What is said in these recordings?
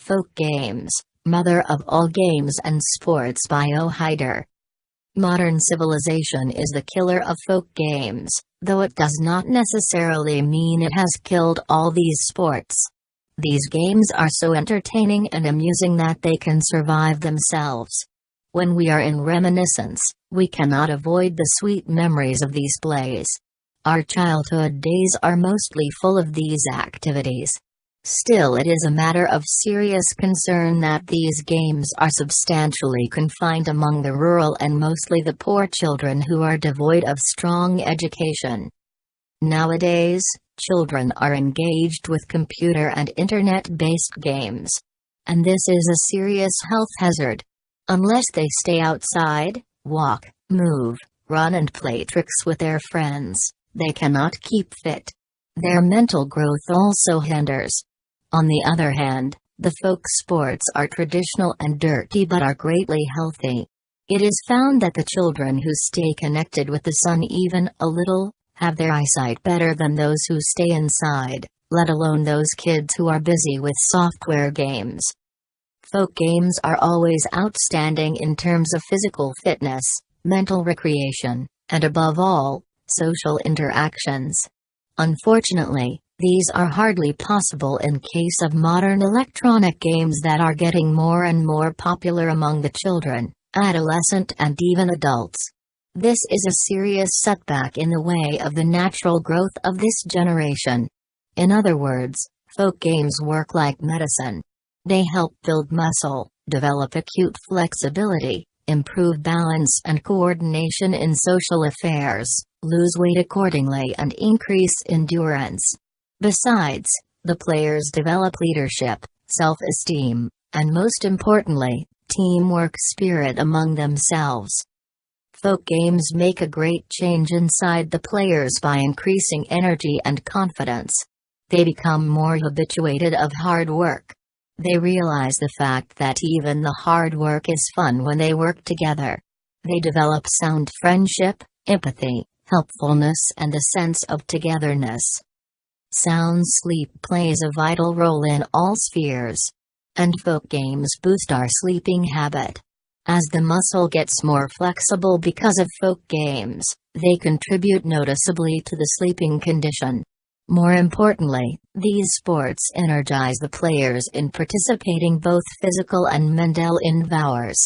Folk Games, Mother of All Games and Sports by Ohidur. Modern civilization is the killer of folk games, though it does not necessarily mean it has killed all these sports. These games are so entertaining and amusing that they can survive themselves. When we are in reminiscence, we cannot avoid the sweet memories of these plays. Our childhood days are mostly full of these activities. Still, it is a matter of serious concern that these games are substantially confined among the rural and mostly the poor children who are devoid of strong education. Nowadays, children are engaged with computer and internet-based games. And this is a serious health hazard. Unless they stay outside, walk, move, run and play tricks with their friends, they cannot keep fit. Their mental growth also hinders. On the other hand, the folk sports are traditional and dirty but are greatly healthy. It is found that the children who stay connected with the sun even a little, have their eyesight better than those who stay inside, let alone those kids who are busy with software games. Folk games are always outstanding in terms of physical fitness, mental recreation, and above all, social interactions. Unfortunately, these are hardly possible in case of modern electronic games that are getting more and more popular among the children, adolescent and even adults. This is a serious setback in the way of the natural growth of this generation. In other words, folk games work like medicine. They help build muscle, develop acute flexibility, improve balance and coordination in social affairs, lose weight accordingly and increase endurance. Besides, the players develop leadership, self-esteem, and most importantly, teamwork spirit among themselves. Folk games make a great change inside the players by increasing energy and confidence. They become more habituated of hard work. They realize the fact that even the hard work is fun when they work together. They develop sound friendship, empathy, helpfulness and a sense of togetherness. Sound sleep plays a vital role in all spheres. And folk games boost our sleeping habit. As the muscle gets more flexible because of folk games, they contribute noticeably to the sleeping condition. More importantly, these sports energize the players in participating both physical and mental endeavors.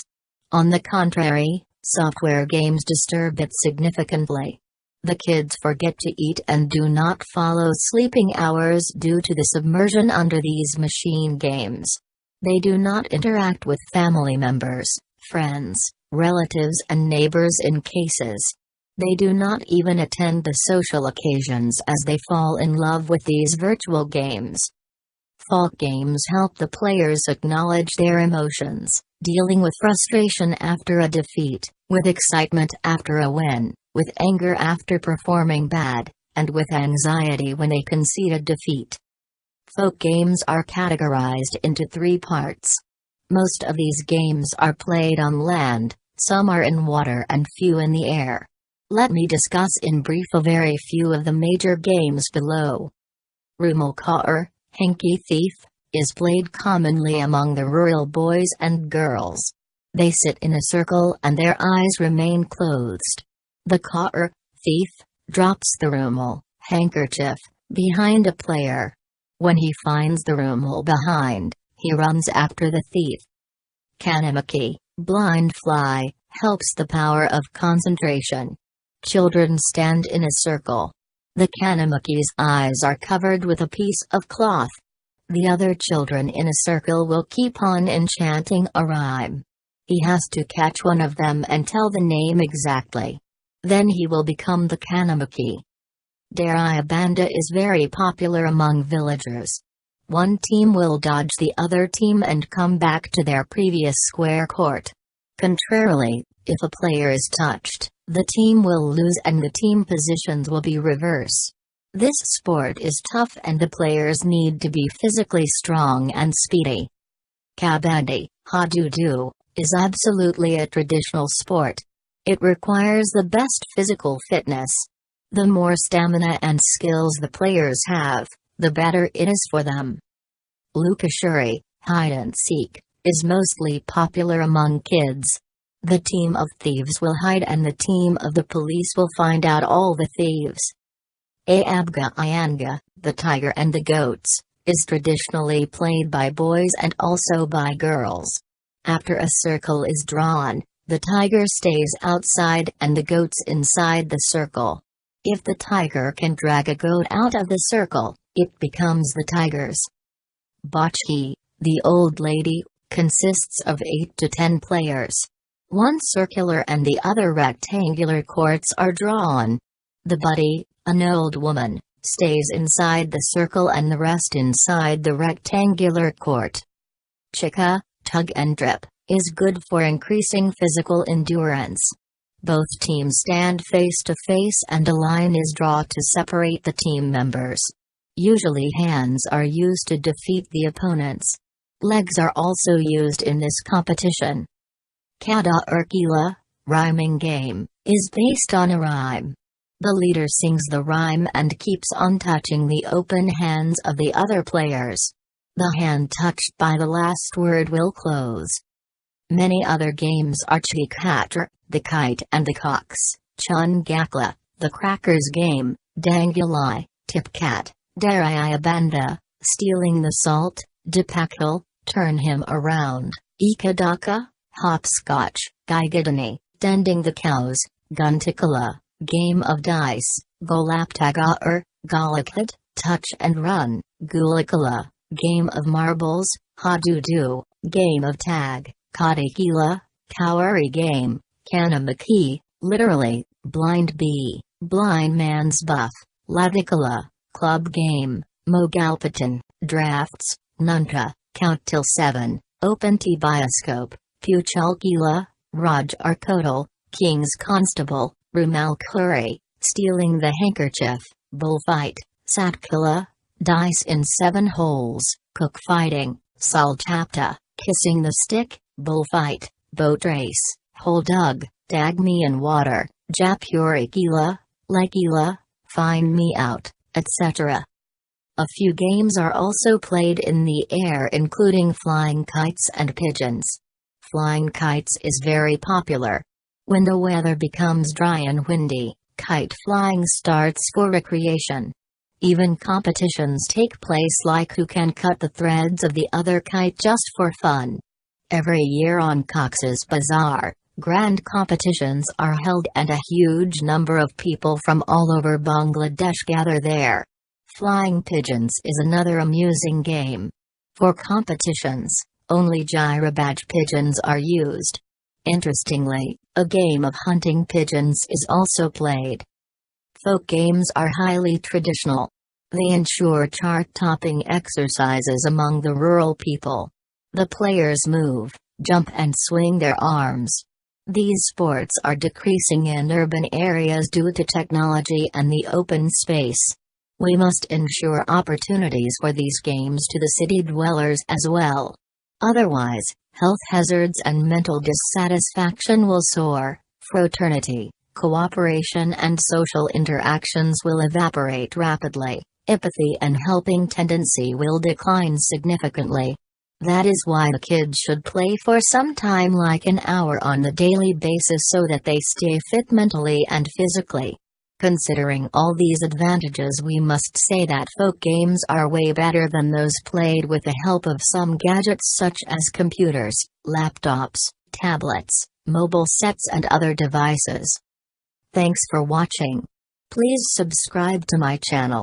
On the contrary, software games disturb it significantly. The kids forget to eat and do not follow sleeping hours due to the submersion under these machine games. They do not interact with family members, friends, relatives and neighbors in cases. They do not even attend the social occasions as they fall in love with these virtual games. Folk games help the players acknowledge their emotions, dealing with frustration after a defeat, with excitement after a win, with anger after performing bad, and with anxiety when they concede a defeat. Folk games are categorized into 3 parts. Most of these games are played on land, some are in water and few in the air. Let me discuss in brief a very few of the major games below. Rumelkauer, Hanky Thief, is played commonly among the rural boys and girls. They sit in a circle and their eyes remain closed. The kauer, thief, drops the rumel, handkerchief, behind a player. When he finds the rumel behind, he runs after the thief. Kanamaki, blind fly, helps the power of concentration. Children stand in a circle. The kanamaki's eyes are covered with a piece of cloth. The other children in a circle will keep on enchanting a rhyme. He has to catch one of them and tell the name exactly. Then he will become the kanamaki. Dariyabanda is very popular among villagers. One team will dodge the other team and come back to their previous square court. Contrarily, if a player is touched, the team will lose and the team positions will be reverse. This sport is tough and the players need to be physically strong and speedy. Kabaddi, Ohidur, is absolutely a traditional sport. It requires the best physical fitness. The more stamina and skills the players have, the better it is for them. Lukashuri, hide and seek, is mostly popular among kids. The team of thieves will hide and the team of the police will find out all the thieves. Abga Ianga, the tiger and the goats, is traditionally played by boys and also by girls. After a circle is drawn, the tiger stays outside and the goats inside the circle. If the tiger can drag a goat out of the circle, it becomes the tiger's. Bocce, the old lady, consists of 8 to 10 players. One circular and the other rectangular courts are drawn. The buddy, an old woman, stays inside the circle and the rest inside the rectangular court. Chika, tug and drip, is good for increasing physical endurance. Both teams stand face to face and a line is drawn to separate the team members. Usually hands are used to defeat the opponents. Legs are also used in this competition. Kedah or Akela, rhyming game, is based on a rhyme. The leader sings the rhyme and keeps on touching the open hands of the other players. The hand touched by the last word will close. Many other games are Chikator, the kite and the cocks, Chungakla, the crackers game, Dangulai, Tipcat, Darayabanda, stealing the salt, Dipakal, turn him around, Ikadaka, hopscotch, Gigadani, tending the cows, Guntikala, game of dice, Golaptaga or Golakad, touch and run, Gulikala, game of marbles, Hadudu, game of tag, Kadakila, Kauri game, Kanamaki, literally, blind bee, blind man's buff, Ladikala, club game, Mogalpatan, drafts, Nunka, count till 7, open tea bioscope, Puchalkila, Raj Arkotal, King's Constable, Rumal Curry, stealing the handkerchief, bullfight, Satkala, dice in 7 holes, cook fighting, Salchapta, kissing the stick, bullfight, boat race, holdug, tag me in water, Japurikila, Lekila, find me out, etc. A few games are also played in the air including flying kites and pigeons. Flying kites is very popular. When the weather becomes dry and windy, kite flying starts for recreation. Even competitions take place like who can cut the threads of the other kite just for fun. Every year on Cox's Bazaar, grand competitions are held and a huge number of people from all over Bangladesh gather there. Flying pigeons is another amusing game. For competitions, only gyrabadge pigeons are used. Interestingly, a game of hunting pigeons is also played. Folk games are highly traditional. They ensure chart-topping exercises among the rural people. The players move, jump and swing their arms. These sports are decreasing in urban areas due to technology and the open space. We must ensure opportunities for these games to the city dwellers as well. Otherwise, health hazards and mental dissatisfaction will soar, fraternity, cooperation and social interactions will evaporate rapidly, empathy and helping tendency will decline significantly. That is why the kids should play for some time, like an hour on the daily basis, so that they stay fit mentally and physically. Considering all these advantages, we must say that folk games are way better than those played with the help of some gadgets such as computers, laptops, tablets, mobile sets and other devices. Thanks for watching. Please subscribe to my channel.